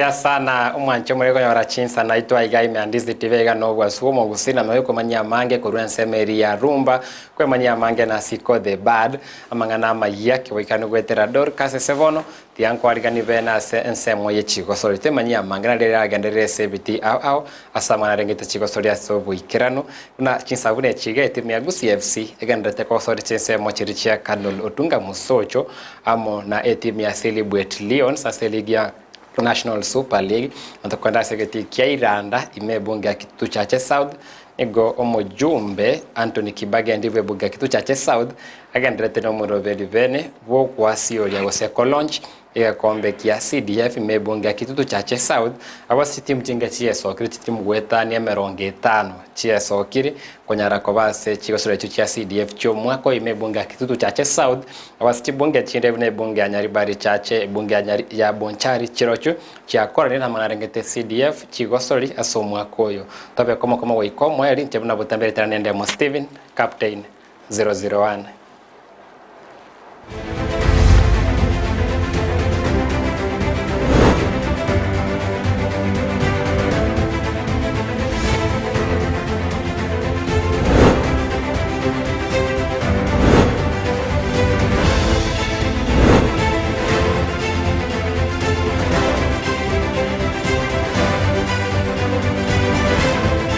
Buya sana umwancho mureko nyora chinsa naitwa Igai Meandizi TV gano gwasumo gusina mayuko manyamange kurwa nsemeri ya rumba kwe manyamange na siko the bad amangana mayake wikanu gwetera Dorcas Sevono tianko aligani bena ensemo ye chiko sori te manyamange na lera agendere sebiti au asamana rengete chiko sori asobu ikirano na chinsa bune chige timu ya Gusii FC egendete ko sori chinsemo chirichia kanul otunga musocho amo na timu ya Celebrate Lions aseligia National Super League natakwenda segeti kia Iranda imebunga kitu chache South ego omujumbe Anthony Kibage ndivyo bunga kitu chache South agendrete no muroveli bene wo kwasio ya goseko launch ya kombe kia CDF imebunga kitu chache South abasi timu jinga CSO kiri timu gwetani emeronge 5 CSO kiri konyara kobase chigosore cha CDF cho mwako imebunga kitu chache South abasi bunga chinde bune bunga nyaribari chache bunga nyari ya bonchari chirocho cha kora na manarengete CDF chigosori asomwa koyo tobe koma wiko mweli ntebuna butambere tanende mo Steven Captain 001.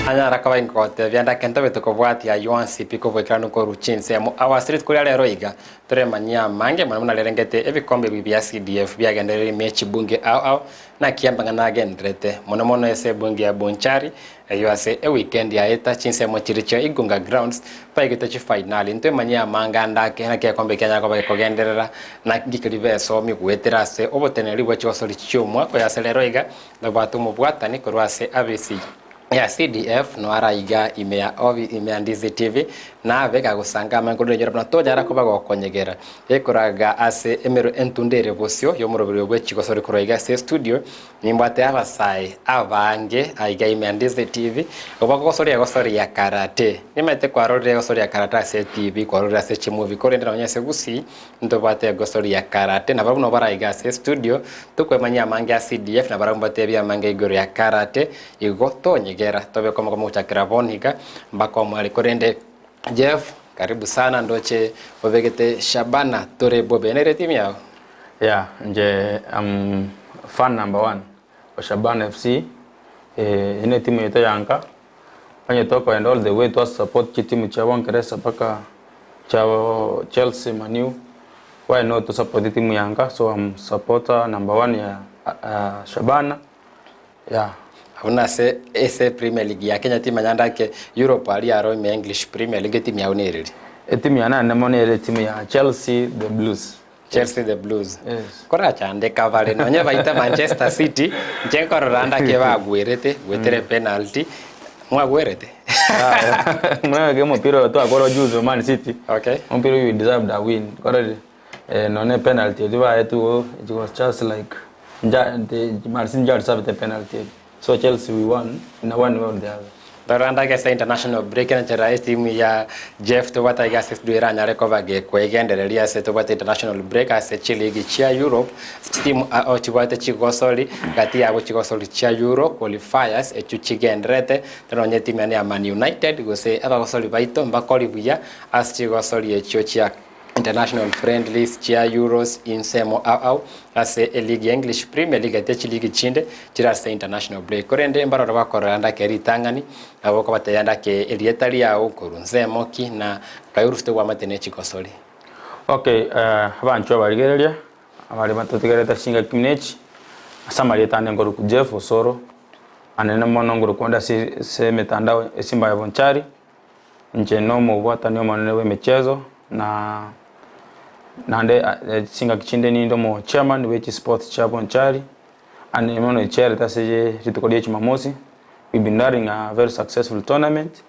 Anyara kawain kote vianda kento beto kobwati ya yuansi piko vwekranu ko ruchinse mu awasirit kuri ale roiga tore manya mange mwana lerengete ebikombe bibya CDF byagendere mechi bunge au na kiamba na gendrete mono ese bunge ya bonchari yuase weekend ya eta chinse mo chiricho igunga grounds pa igete chi final into manya manga ndake na ke kombe Kenya ko genderera na gikrive so mi gwetera se oboteneri bwo chosoli chumwa ko yaseleroiga na batu mu bwatani korwase ABC ya CDF no araiga imea Meandizi TV na veka gusanga mangodo njora na toja ara kubaga okonyegera ekoraga ase emero entundere bosio yo murobiro bwe chigosori kuroiga se studio nimbate abasai abange aiga Meandizi TV obagosori agosori ya karate nimete kwa rode agosori ya karate se TV kwa rode se chimovie korendera nyase Gusii ndobate agosori ya karate na babuno baraiga se studio tukwe manya mangi ya CDF na barambate bya mangi igoro ya karate igotonye tobe kama uchakira boniga mbako mwali korende Jeff karibu sana ndoche obegete Shabana tore bobenere timu yao nje fan number 1 wa Shabana FC ine timu yetu yanka panye toko and all the way to support timu cha Wangereza paka cha Chelsea Manu why not to support timu yanka so I'm supporter number 1 ya Shabana Una se ese Premier League ya Kenya timu nyanda ke Europe ali aro me English Premier League timu ya unereri timu ya nane monere timu ya Chelsea the Blues yes. Kora chande kavale no nya baita Manchester City njenko randa ke bagwerete gwetere penalty mwagwerete mwa game piro to akoro juzo Man City okay mpiro you deserve that win kora no ne penalty diva etu it was just like Marcin Jard served the penalty. So Chelsea we won in one way or the other. Doranda ke international break na chera timu ya Jeff to wata ya ses duera na recover ge kwegendereria se to wata international break ase chiligi chia Europe timu o chibate chigosoli kati ya chigosoli chia Euro qualifiers echuchigendrete tonye timu ya Man United gose abagosoli baito mbakoli buya as chigosoli echo chia international friendlies chia Euros insemo au ase league English Premier League ate league chinde chira se international break korende mbaro bakoranda ke ritangani aboko batayanda ke elietali au kurunzemo ki na kayurufte wa matene chikosoli okay abancho barigereria abari batotigereta singa kinechi asamari tane ngoro ku Jeff Osoro anene mono ngoro konda se metandao esimba ya bonchari nje nomo bwata ni manene we michezo na nande singa kichinde ni ndomo chairman which sports chairman chari and mono chair taseje ritukolie Jumamosi. We've been running a very successful tournament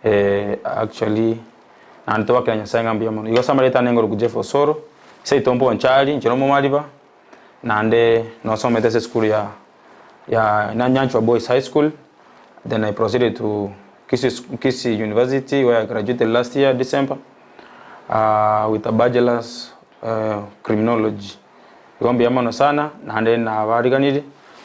actually and to wakanya sanga mbia mono yo samareta nengoro ku Jeff Osoro sei tombo nchali nchiromo maliba nande no somete se school ya Nyanchwa Boys High School. Then I proceeded to Kisii University where I graduated last year December with a bachelor's criminology. Igombi yamano sana na hande na wariganiri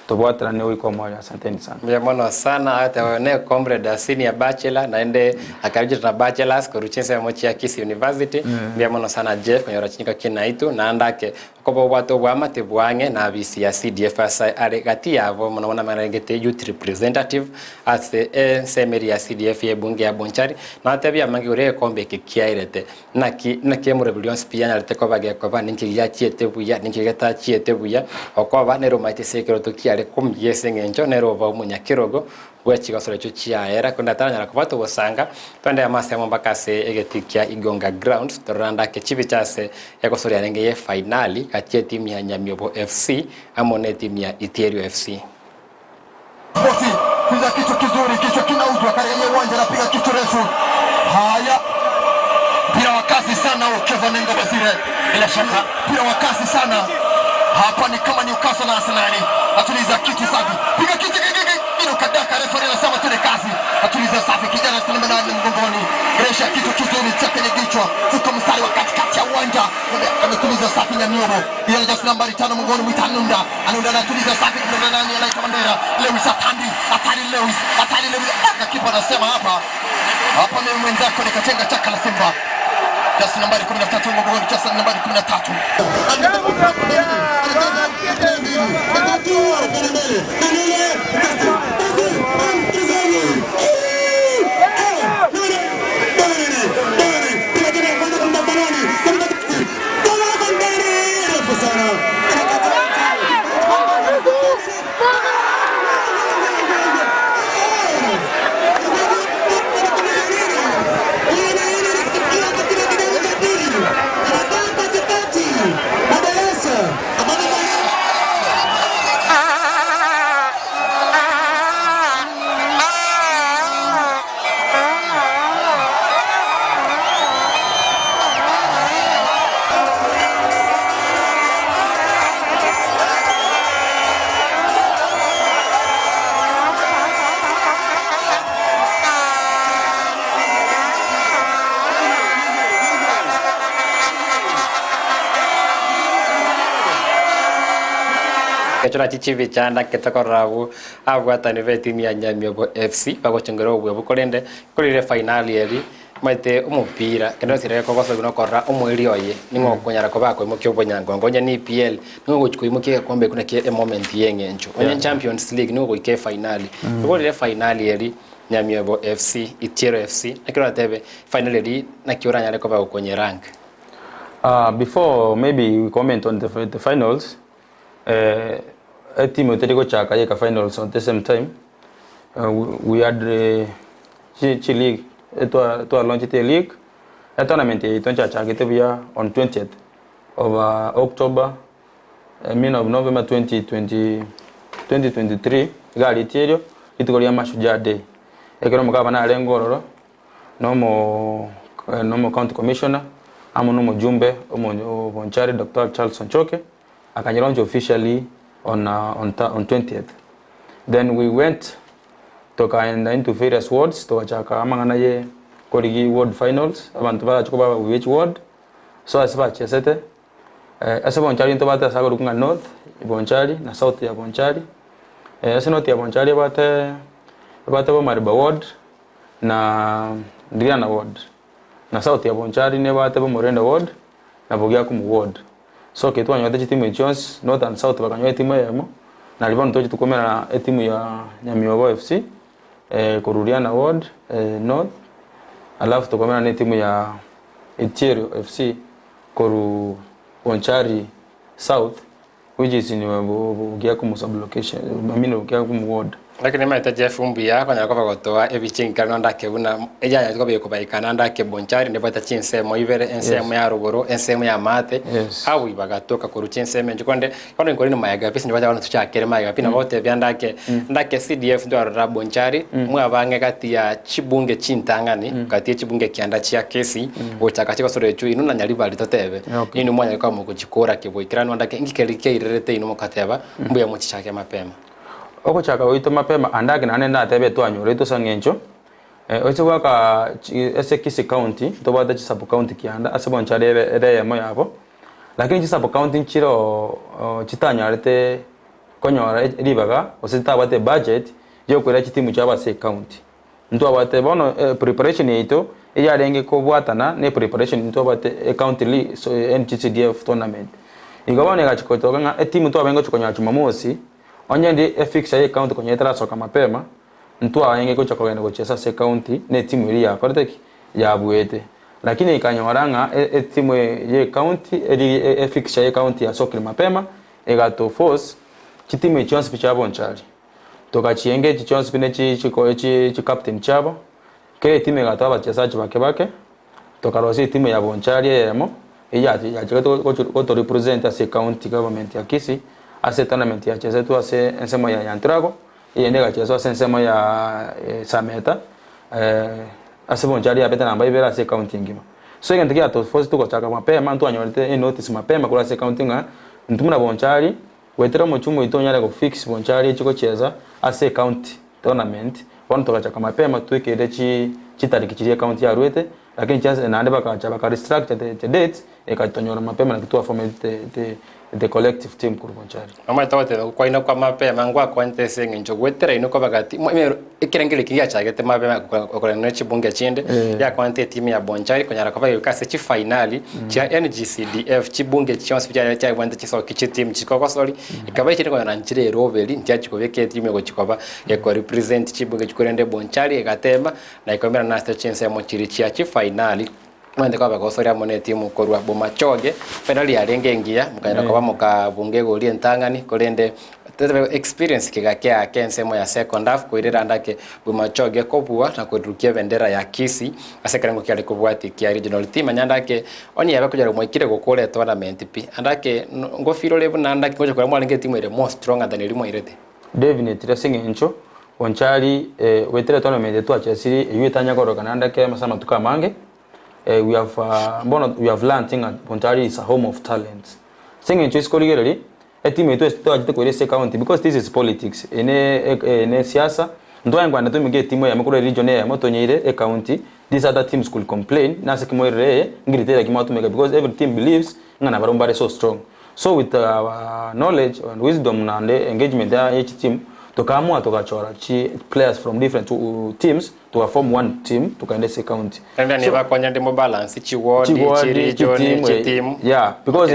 tobwatira ne wiko moja. Asanteni sana. Mjamono sana hata ne comrade da senior bachelor naende akarudi na bachelors kwa Ruchense mochi ya Kisii University. Mjamono sana Jeff kwenye rachinika kinaitu na andake kobo watu bwamate bwange na bisi ya CDF asa aregati yavo mnaona marengete youth representative as semeri ya CDF ye bunge ya Bonchari na atabia mangi ure kombe kikiairete na kiemu rebellion spia na leteko bage kwa ninki ya chiete buya ninki gata chiete buya okwa nero maite sekero tokiare kumyese ngenjo nero ba munyakirogo gwechi gasore cyo chiaera kundatanya rakubato bosanga twende amasemo mbakase egetikia igonga ground toranda ke chibi chase yakosori arengeye finali kati ya timu ya Nyamiobo FC amone timu ya Iterio FC. Sporti kuza kitu kizuri kichwa kinauzwa katika uwanja na piga kitu refu. Haya. Pira wa kasi sana ucheza Nengo Bazire. Bila shaka pira wa kasi sana. Hapa ni kama Newcastle na Arsenal. Atuliza kitu safi. Piga kitu ino kadaka referee anasema tule kasi. Atuliza safi kijana Salman na mgongoni. Resha kitu kizuri cha kwenye kichwa. Fuko mstari wa katikati ya uwanja. Ametuliza safi Nyamiobo. Yeye just nambari 5 mgongoni Mwitanunda. Anunda anatuliza safi kuna nani anaitwa Mandera. Lewis Atandi. Atari Lewis. Kipa anasema hapa. Hapa ni mwenzako ni katenga chaka la Simba. Just nambari 13 mgongoni just nambari 13. Kechora chichivi chanda ketokorabu abwatani ve timu ya Nyamiobo FC bagochengero bwe bukolende kulire finali eri maite umupira kendo sire ko goso bino korra umwiri oye ningo konyara ko bako imukyo bonyango ngonya ni EPL ningo chikuimuke kombe kuna ke moment yengencho onye Champions League ningo ke finali kulire finali eri Nyamiobo FC Itiero FC akira tebe finali eri nakiora nyare ko bako konye rank. Before maybe we comment on the finals, a team will take a finals at the same time. We had Chi League to launch the league. A tournament on 20th of October, mean of November 2023. Gali Iterio, it got a Mashujaa Day. Economic Governor Rengoro, no more county commissioner. Amono Jumbe Bonchari Dr. Charles Sonchoke akanyelaunch officially on 20th. Then we went to into various wards to chaka amangana ye koligi ward finals abantu barachukuba which ward so asaba chesete asa Bonchari into bata sago rukunga north Bonchari na south ya Bonchari asa north ya Bonchari bata bo Mariba ward na Ndiana ward na south ya Bonchari ne bata bo Morenda ward na Bogiakum ward. So ketwa nyote timu Jones north and south bakanyo timu yamo na libano tochi tukomera na timu ya Nyamiobo FC Koruriana ward north alafu tukomera na timu ya Iterio FC Koru Bonchari south which is in Bogiakum sub location Bogiakum ward. Lakini maita Jeff Mbuya kwa nyako bagotoa ebichinka nonda kebuna eja yako beko baikana ndake Bonchari ndebata chinsemo ibere ensemo ya ruguru ensemo ya mate awu ibagatoka ku ruchinsemo njikonde kono ngorino mayaga pisi ndibata abantu cyakere mayaga pina bote byandake ndake CDF ndo arara Bonchari mwabange kati ya chibunge chintangani kati ya chibunge kianda chia kesi ochaka chiko sore chu inuna nyali bali totebe inu mwanya kwa mukujikora keboikira ndake ngikelike irerete inu mukateba Mbuya muchichake mapema. Oko chaka wito mapema andake nane na tebe to anyore to sangencho ocho waka ese Kisii county to bada chi sub county kianda ase Bonchari ere mo yabo lakini chi sub county chiro chitanyarete konyora ribaga osita bate budget yo kwera kitimu cyaba se county ntwa bate bono preparation yito iyarenge ko bwatana ne preparation ntwa bate county so NGCDF tournament igabone gachikotoka nga timu ntwa bengo chikonya Jumamosi onye ndi fix ya county konyetara soka mapema ntwa ayenge ko chakogenda gochesa se county ne timu iri ya parteki ya buete lakini ikanyoranga timu ye county eri fix ya county ya soka mapema egato force chitimu chonse pichabo nchali toka chienge chichonse pine chi captain chabo kile timu egato abachezaji bake toka rosi timu ya bonchali yemo iyati ya chikato ko represent as county government ya Kisii ase tournament ya chezetu ase ensemo ya Yantrago iyende gachezo ase ensemo ya Sameta ase bonchali ya beta namba ibera ase county ngima so igende kia to force tuko chaka mapema mtu anyorete notice mapema kula ase county nga ntumuna bonchali wetera muchumo itonyale go fix bonchali chiko cheza ase county tournament wano toka chaka mapema tuikede chitariki chiri county ya Rwete lakini chance naande baka restructure the dates ekatonyora mapema na kitu format the collective team kurubonchari ama tawate kwa ina kwa mapema ngwa kwa ntese nginjo wetera ino kwa bagati ikirengele kinga chagete mapema kwa no chibunge chinde ya kwa ntete timu ya bonchari konyara kwa yukase chi finali cha NGCDF chibunge chonse cha wante chiso kichi team chikoko sori ikaba chiri kwa nanchire roveli ntia chikobeke timu go chikoba eko represent chibunge chikorende bonchari egatemba na ikomera na stage chance ya mochiri chi finali mwende kwa bagosoria mone timu korwa Bomachoge finali ya rengengia mukanyira kwa mukabunge goli entangani kolende experience kigakea kensemo ya second half kuirira ndake Bomachoge kobua na kurukia bendera ya Kisii asekarango kyali kubwati kia regional team anyandake oni yabe kujara mwikire gukore tournament pi andake ngofiro lebu na ndake koje kwa mwalinge timu ile more stronger than ilimo irete definitely singencho onchali wetera tournament tu achasiri yutanya koroka nandake masama tukamange we have learned that Bontari is a home of talents. Singing choice colleague, a team to start to county because this is politics. In a siasa, don't want to get team ya mkuru region ya motonyere a county. These other teams could complain. Nasa kimore ngirite like matu mega because every team believes ngana barumbare so strong. So with our knowledge and wisdom and engagement there each team tokaamua tukachora players from different teams to form one team tukaende se county and so, ba kwanya ndimo balance chi ward chi region chi team yeah because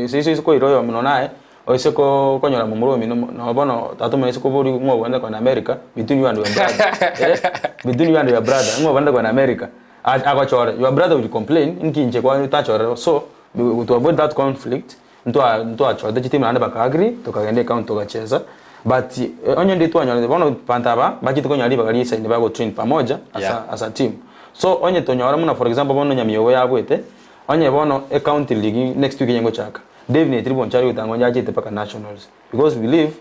sisi ko iroyo mnonae oiseko konyora mumurumi no bono tatumo isiko buri mwo wanda kwa America between you and your brother between you and your brother mwo wanda kwa America akachora your brother will complain nkinje kwa utachora so to avoid that conflict ndo achora the team anda baka agree tukaende county tukacheza but onye nditu anyone bono pantaba baki tuko nyali bakali side bago train pamoja as a team so onye tonyora muna for example bono nyamiyo yabwete onye bono county league next week yengo chaka definitely bonchari utangonya chite paka nationals because we live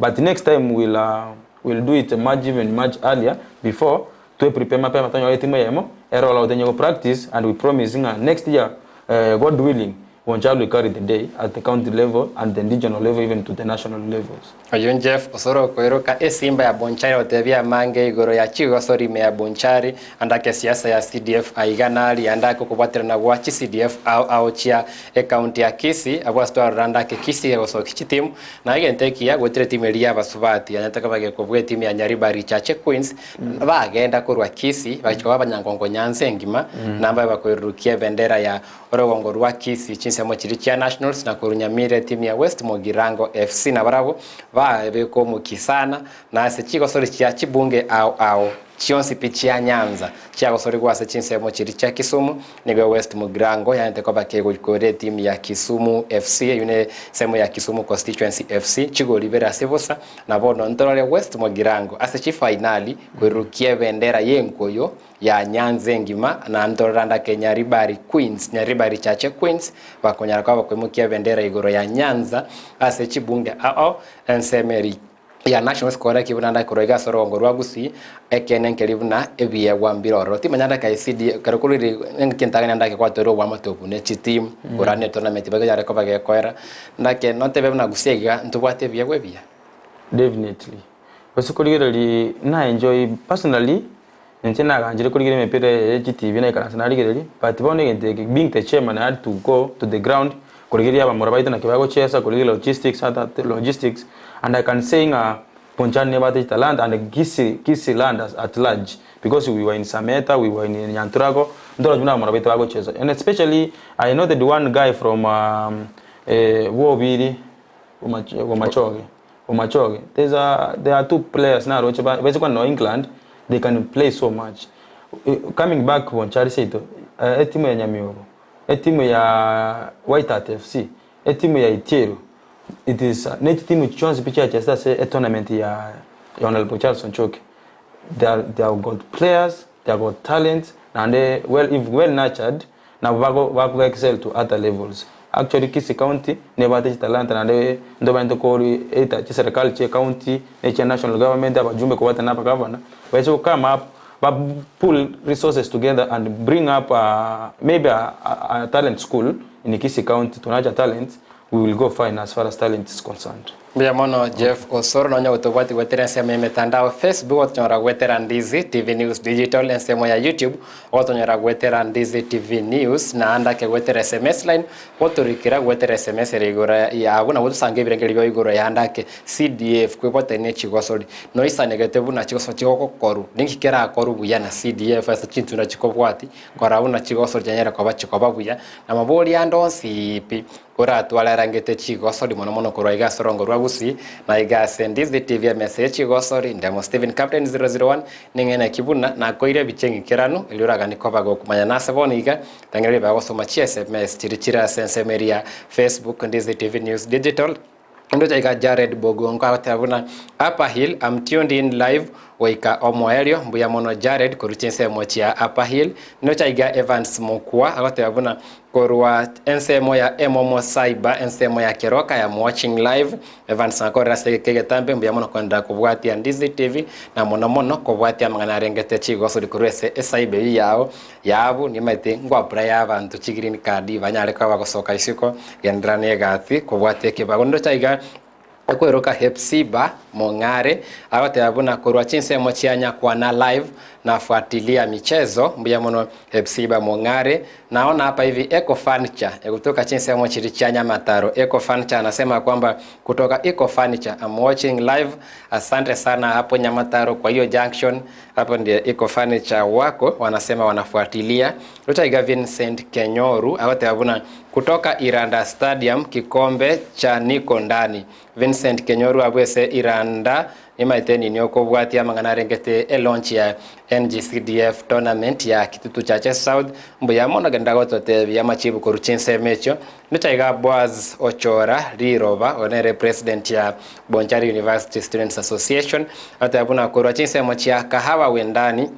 but next time we'll do it much earlier before to prepare mapema tonyora timu yemo roll out yengo practice and we promise next year God willing Bonchari will carry the day at the county level and the regional level even to the national levels. Ayun Jeff osoro koeroka Simba ya Bonchari otebia mange igoro ya chigo sori me ya Bonchari andake siasa ya CDF aiganali andake kubwatira na gwachi CDF au chia county ya Kisii abwasto randake Kisii oso kichitimu na igenteki ya gotire timu ya basubati anataka bage kubwe timu ya Nyaribari Chache Queens bagenda kurwa Kisii bachwa abanyangongo nyanze ngima namba bakoerukia bendera ya orogongo rwa Kisii chinsemo chiri cha nationals na kurunyamire timu ya West Mogirango FC na barabo beko mukisana na se chiko sori cha chibunge au chionsi pichia Nyanza chako sori kwa se chinsemo chiri cha Kisumu nigo West Mogirango yante kwa bakego kore timu ya Kisumu FC yune semo ya Kisumu constituency FC chigo libera sevosa na bono ntore West Mogirango ase chi finali kurukia bendera yenkoyo ya Nyanza ngima na ndoranda Kenya Nyaribari Queens Nyaribari Chache Queens bakonyara kwa bakwemukia bendera igoro ya Nyanza ase chibunge ensemeri ya national score kibunanda koroiga sorongo rwagusi ekenen kelibuna ebiye wambiroro timanyanda ka CD karukuliri nkintagana ndake kwa toro wa matobu ne team urane tournament bagaya ko bagekoera ndake notebe na gusega ntubwate biye webia definitely basukuligeri na enjoy personally ntina ganjire kuligeri mepere GTV na ikana sanali gereli but bone being the chairman I had to go to the ground kuligiria bamurabaita na kibago chesa kuligiria logistics and I can saying Bonchari never take talent and Kisi land at large because we were in Sameta, we were in Nyantrago, ndo juna murabaita bago chesa. And especially I know that one guy from Wobiri Umachoge. There are two players now which basically in England they can play so much. Coming back Bonchari said timu ya Nyamioro, timu ya White Hat FC, timu ya Itiero. It is net team chance picha just say a tournament ya Honorable Charles Onchoke. They have got players, they have got talent, and they well nurtured. Now wago excel to other levels. Actually Kisi County never take talent and they ndo bantu kori eta serikali che county national government abajumbe kwa napa governor. Weso come up pull resources together and bring up maybe a talent school in Kisi County to nurture talent. We will go fine as far as talent is concerned. Biamono Jeff Osoro nonya utobati wetera nsema mitandao Facebook otonyora gwetera Ndizi TV News Digital nsema ya YouTube otonyora gwetera Ndizi TV News na andake gwetera SMS line oturikira gwetera SMS rigora ya abuna wotusange birengeri igoro ya andake CDF kwebote ne chigosori no isa negative na chigosori chiko koru ninkikera akoru buya na CDF asa chintu na chikobwati kora una chigosori janyera kwa bachiko babuya na maboli ando sipi ora twalarangete chigosori mono korwa iga sorongo rwagusi na iga Ndizi TV message chigosori ndemo Steven Captain 001 ningena kibuna na koire bichengi kirano iliuraga nikobago kumanya nase boniga tangere bago soma SMS chirichira sensemeria Facebook Ndizi TV News Digital ndo chaiga Jared Bogongo atabuna Upper Hill. I'm tuned in live waika omoelio mbuya mono Jared kuruchense mochia Upper Hill ndo chaiga Evans Mokwa atabuna korwa ensemo ya Emomo Cyber ensemo ya Keroka ya watching live Evans akora sekege tambe mbuya mono kwenda kubwatia Ndizi TV na mono kubwatia mangana rengete chigoso dikurese SIB yao yabu nimete ngwa playa abantu chigirini kadi banyare kwa bagosoka isiko gendrane gati kubwatia kibagondo chaiga ekweroka Hepsiba Mongare agote abuna korwa chinse mochianya kwa na live na fuatilia michezo mbuya mono Hepsiba Mongare. Naona hapa hivi Eco Furniture kutoka chinse mochirichanya Mataro. Eco Furniture anasema kwamba kutoka Eco Furniture I'm watching live. Asante sana hapo Nyamataro kwa hiyo junction hapo ndio Eco Furniture wako wanasema wanafuatilia. Lutaiga Vincent Kenyoru agote abuna kutoka Iranda Stadium kikombe cha niko ndani. Vincent Kenyoru abwese Iranda imaiteni nyoko bwati amangana rengete launch ya NGCDF tournament ya Kitutu Chache South mbuya mono genda gotote ya machibu koruchinse mecho nitaiga Boaz Ochora Riroba onere president ya Bonchari University Students Association atabuna koruchinse mochia kahawa wendani.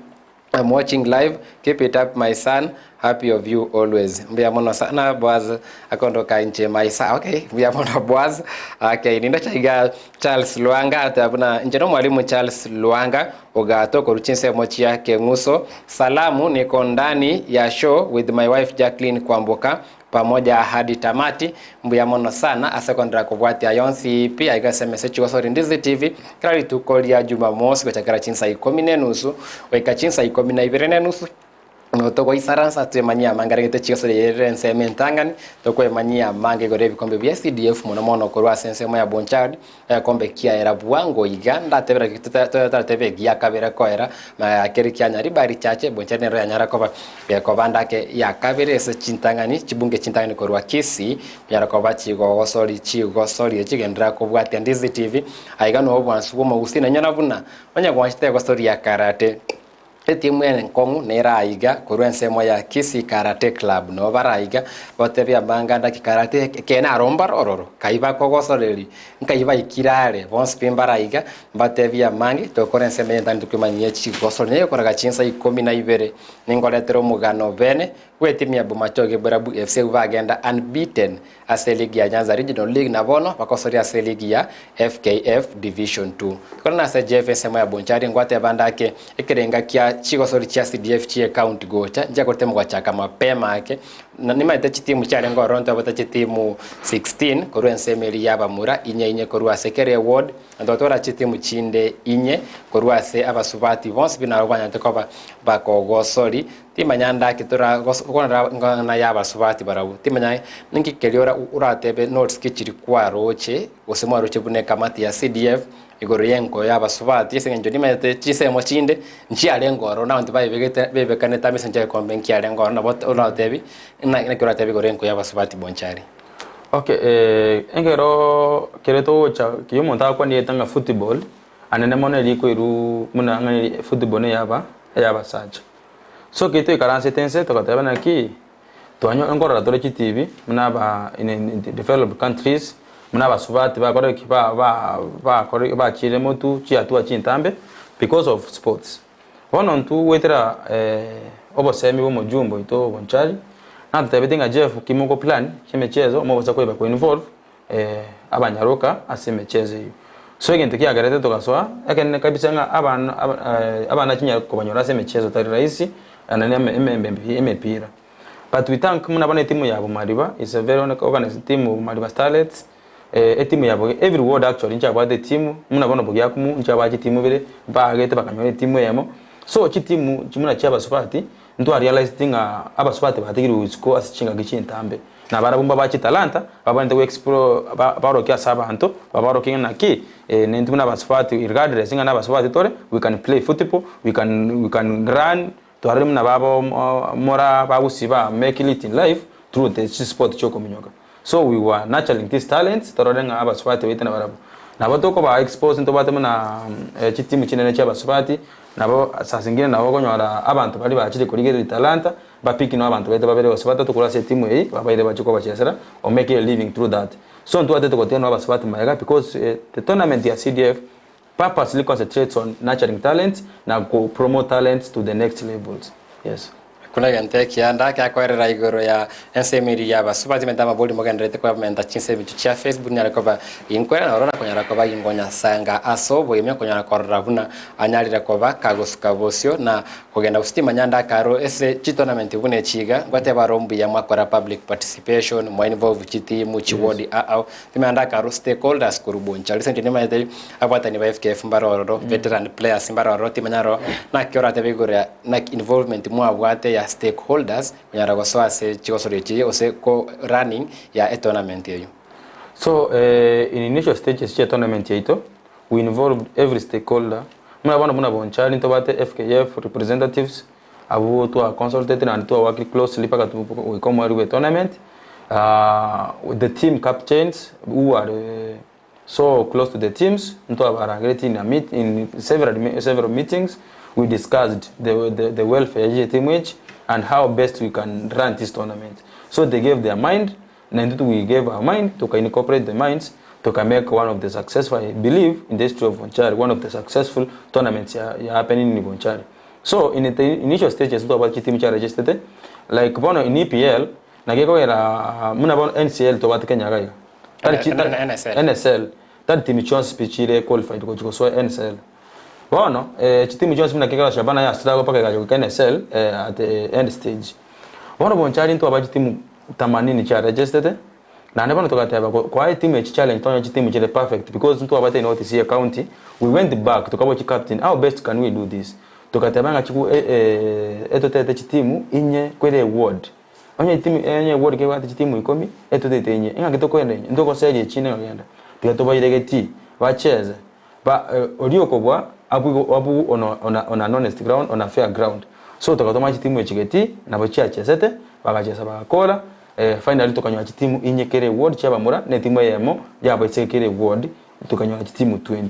I'm watching live. Keep it up, my son. Happy of you always. Mbia mono sana Boaz akondoka nje maisa. Okay, mbia mono Boaz. Okay, ninda chaiga Charles Luanga atabuna njeno mwalimu Charles Luanga ogato koruchinse mochia kenguso. Salamu niko ndani ya show with my wife Jacqueline Kwamboka pamoja hadi tamati mbuya mono sana asakondra kubwati ayonsi pia igaseme chigosori Ndizi TV kali tukolia Jumamosi kwachakara chinsa 10:30 weka chinsa 12:30 no toko isaransa temania mangarete chigosori yerense mentangani toko emania mange gore bikombe bya CDF mono korwa sense ya Bonchari kombe kia era buango iganda tebera kitata tebe gia kabera koera ma kerikianya ribari chache Bonchari nero yanyara koba yakobanda ke ya kabere se chintangani chibunge chintangani korwa Kisi yara koba chigosori chigendra kobwati Ndizi TV aigano obwansu mo usina nyana buna onya gwanchite gosori ya karate timu ya Nkongu neraiga kurwensemo ya Kisi Karate Club no baraiga botebya banganda kikarate kena arombar ororo kaiba kogosoreri nkaiba ikirare bonspin baraiga batebya mangi tokorensemo yandandi kumanye chigosore koraga chinsa 12 ningoletero mugano bene wetimya bumachoge burabu FC bagenda unbeaten ase ligi ya Nyanza Regional League na bono bakosoria ase ligi ya FKF Division 2 kona se JF semo ya Bonchari ngwate bandake ekerenga kia chigosori cha CDF chi county gocha nja kotemo gwachaka mapema ake na nimaite chitimu chare ngoronto abata chitimu 16 korwa ensemeri yabamura inye korwa sekere ward ndotora chitimu chinde inye korwa se abasubati bonse bina rwanya tekoba bakogosori timanyanda kitura gona yabasubati barabu timanya ninki keliora uratebe notes kichiri kwa roche osemo roche bune kamati ya CDF igoro yenko yabasubati yesenjo nimete chisemo chinde nchi alengoro na ntu bebekane tamisa nje kombenki alengoro na bot ulatebi na kuratebi igoro yenko yabasubati bonchari. Okay, engero kereto cha kiyomonta kwa ni tanga football anene mona liko iru muna ngani football ne yaba sacha so kito ikaranse tense to kataba na ki to anyo ngora to chi TV muna ba in developed countries muna ba subati ba kore kore ba chire motu chi atua chi ntambe because of sports one tu wetera obo semi bo mojumbo ito bonchari na tutabetinga Jeff kimoko plan chimechezo mo basa kweba ko involve abanyaroka asemechezo hiyo so egento kiagarete tokaswa ekene kabisa nga abana chinya ko banyora asemechezo tari rahisi anane empira but we thank muna bana timu yabo Mariba is a very organized team Mariba Starlets timu yabo every word actually ncha kwa the team muna bana bogia kumu ncha ba timu bele ba gete bakanyora timu yamo so chi timu chimuna chaba supati ndo a realize tinga abasubate bategiri uziko asichinga gichintambe na barabumba bachi talanta babande we explore baro kya sabanto babaro kinga naki nentu na basubate regardless inga na basubate tore we can play football we can run to arim na babo mora bagusiba make it in life through the sport choko minyoka so we were nurturing these talents tororenga abasubate witena barabu na batoko ba expose into batema na chitimu chinene cha basubate nabo sasingine nabo konyora abantu bali bachire kurigera talanta bapiki no abantu bete babere basubata tukura se timu ei babaire bachiko bachesera or make a living through that so ntu atete koteno basubata mayaga because the tournament ya CDF purposely concentrates on nurturing talent na go promote talents to the next levels. Yes. Kuna gante kianda kya kwerera igoro ya ensemiri ya basubati mendama boli mogendrete kwa menda chinse bitu cha Facebook nyara kwa inkwera na rona konyara kwa ingonya sanga asobo yemya konyara kwa ravuna anyalira kwa kagosuka bosio na kugenda ustima nyanda karo ese tournament bune chiga ngwate barombu ya mwakora public participation mo involve chitimu chiwodi au timanda karo stakeholders kuruboncha recently ni maite abata ni FKF mbaroro veteran players mbaroro timanyaro na kyora tebigoro na involvement mu abwate ya stakeholders nyara goswa se chigosorichi ose ko running ya tournament yeyo. So in initial stages ya tournament yeito we involved every stakeholder muna bonchari into bate FKF representatives abu to a consulted and to work closely paka we come with tournament the team captains who are so close to the teams into our greeting in several meetings we discussed the welfare of the team and how best we can run this tournament. So they gave their mind, and we gave our mind to incorporate the minds to make one of the successful, I believe, in the history of Bonchari, one of the successful tournaments happening in Bonchari. So in the initial stages, about team registered, like bono in EPL, nageko era muna bono NCL to what Kenya gaya. NSL. That team chance pichire qualified go so NSL. Bono chitimu Jones mina kekala shabana ya struggle paka gajo NSL at the end stage. Bono Bonchari into about timu 80 cha registered. Na nebono tokateba kwa team challenge tonya chitimu chile perfect because into about in OTC county we went back to kabo captain how best can we do this. Tokateba ngachiku etotete chitimu inye kwele ward. Onye timu enye ward ke wati chitimu ikomi etotete inye. Inga kitoko ene ndoko serie chine ngenda. Tikatoba iregeti bacheze. Ba oliokobwa abu on a honest ground, on a fair ground. So tukatoma timu echigeti na bochia chesete bagachesa bagakola finally tukanywa timu inyekere ward chabamura ne timu yemo yabo isekere ward tukanywa timu 20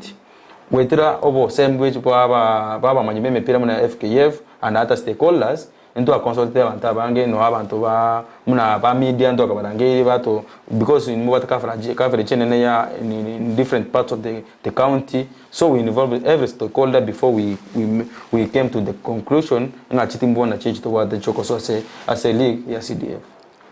wetira obo sembwe baba manyime pira muna FKF and other stakeholders into a consultate abantu bange no abantu ba muna ba media ndo kabarange bato because in mobile coverage in different parts of the county, so we involved every stakeholder before we came to the conclusion na chitimbo na change to what the choko so as a league ya CDF.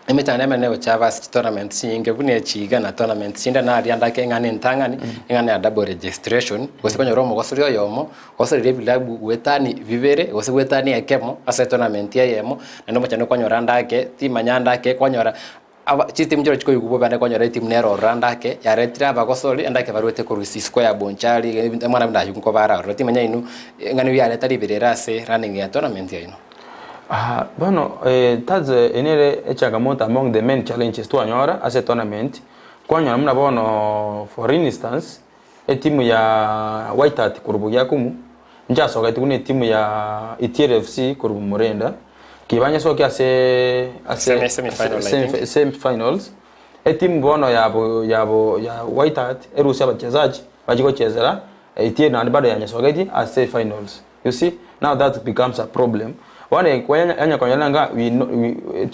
imitane mene uchava tournament singe bune chiga na tournament sinda na arianda ke ngane ntangani ngane ya double registration usikonyo romo gosurio yomo gosurio bilabu wetani vivere wetani ekemo ase tournament yemo na ndo machano kwanyora ndake timanyanda ke kwanyora chiti mjoro chiko yukubo bande kwanyora team nero randake ya retira bagosoli andake barwete ko Rusisco ya Bonchari mwana mnda yuko bara roti manya inu ngane ya retari birerase running ya tournament ya ino. Bueno, that's enere changamoto among the main challenges to anyora as a tournament. Kwa nyora mna bono for instance, timu ya White Hat kurubu yakumu, nja soka tikune timu ya ETRFC kurubu Murenda, kibanya soka ase semi-finals. Timu bono ya White Hat erusi abachezaji bajiko chezera ETR na bado ya nyasoka ase finals. You see, now that becomes a problem. One kwanya kwanyanga we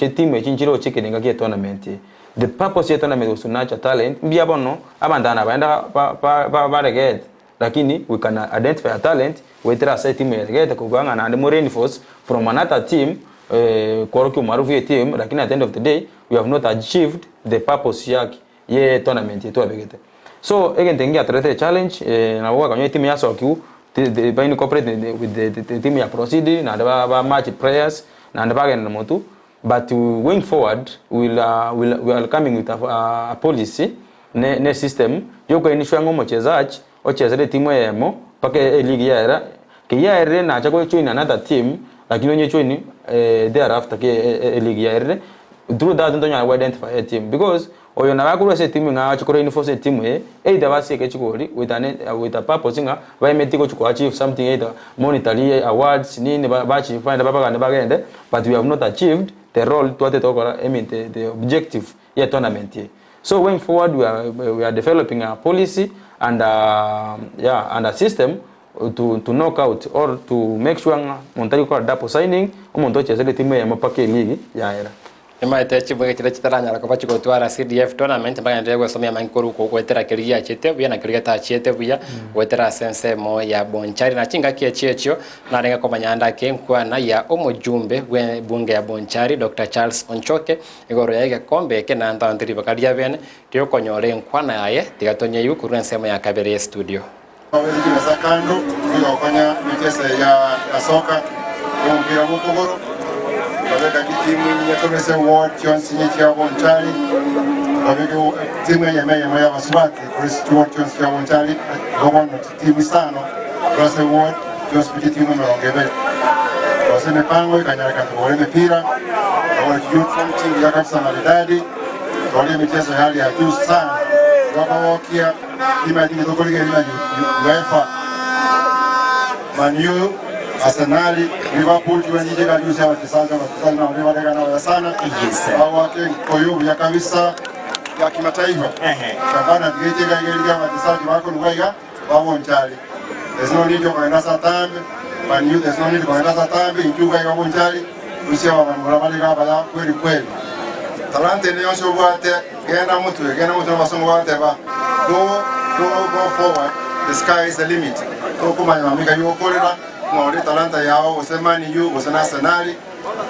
team echinjiro chikininga ke tournament. The purpose of tournament was to nurture talent. Mbia bono abandana baenda ba get. Lakini we can identify a talent we try set team get kuganga na more reinforce from another team koroki marufu team, lakini at the end of the day we have not achieved the purpose yake ye tournament yetu abegete. So again tengia trete challenge na wa kwenye team ya sokiu the by cooperate with the team ya proceed na ba match players na ndabaga na motu, but going forward we are coming with a policy ne system yoko inishwa ngomo chezaji ochezere timu yemo pake league ya era ke ya era na chako join another team lakini onye join thereafter ke league ya era through that don't you identify a team because oyo na bakuru se team nga chikoro reinforce team either basi ke chikori with a purpose nga ba metiko chiko achieve something either monetary awards nini ba chi find baba kana bagende, but we have not achieved the role to I mean the objective ya tournament here. So going forward we are developing a policy and and a system to knock out or to make sure montari ko dapo signing umuntu chezele timu ya mapake league ya era. Emaite chibuge kile chitaranya ko bachiko twara CDF tournament mbanga ndego somya mankuru ko kwetera kiriya chete buya na kiriya ta chete buya wetera sense mo ya Bonchari na chinga kie chechio na renga ko manyanda ke nkwana ya omujumbe we bunge ya Bonchari Dr. Charles Onchoke igoro yake kombe ke na ntantiri bakalia bene tio konyore nkwana yaye tigatonye yuku rensemo ya Kabere studio. Wawezi kisa kando kwa kufanya michezo ya soka mpira mkogoro kwa timu ya Tomese Ward Johnson ya Bonchari kwa timu ya Maya ya Baswati Chris Ward Johnson ya Bonchari kwa timu sana Tomese Ward Johnson timu mnaongebe kwa sema pango ikanyara kwa mpira kwa youth team ya kabisa na idadi kwa michezo hali ya juu sana kwa kia timu ya kutoka UEFA Man U Arsenal Liverpool tuwenje kabisa wachezaji na wale na sana au wake koyo ya kabisa ya kimataifa kabana geje gaeliga wachezaji wako Lugaiga wa Bonchari. There's no need to go na satambe Man U, there's no need to go na satambe injuga ya Bonchari usia wa mrabali gaba kweli kweli talante ni yosho bwate genda mtu masomo bwate ba go forward. The sky is the limit. Kuma yamika yukorera ngore talanta yao usemani yu usana Arsenal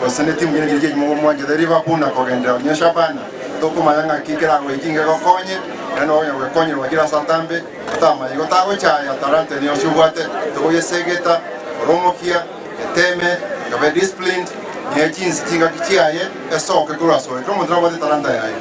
usane timu nyingine kije mmoja the Liverpool na kogenda onyesha bana kuma yanga kikira ngo ikinga kokonye nano oya kokonye wakira satambe tama iko tawe cha ya talanta ni osubwate to yesegeta romokia teme kabe disciplined ni jinsi tinga kichiaye esoke kuraso kama ndrawa talanta yayo.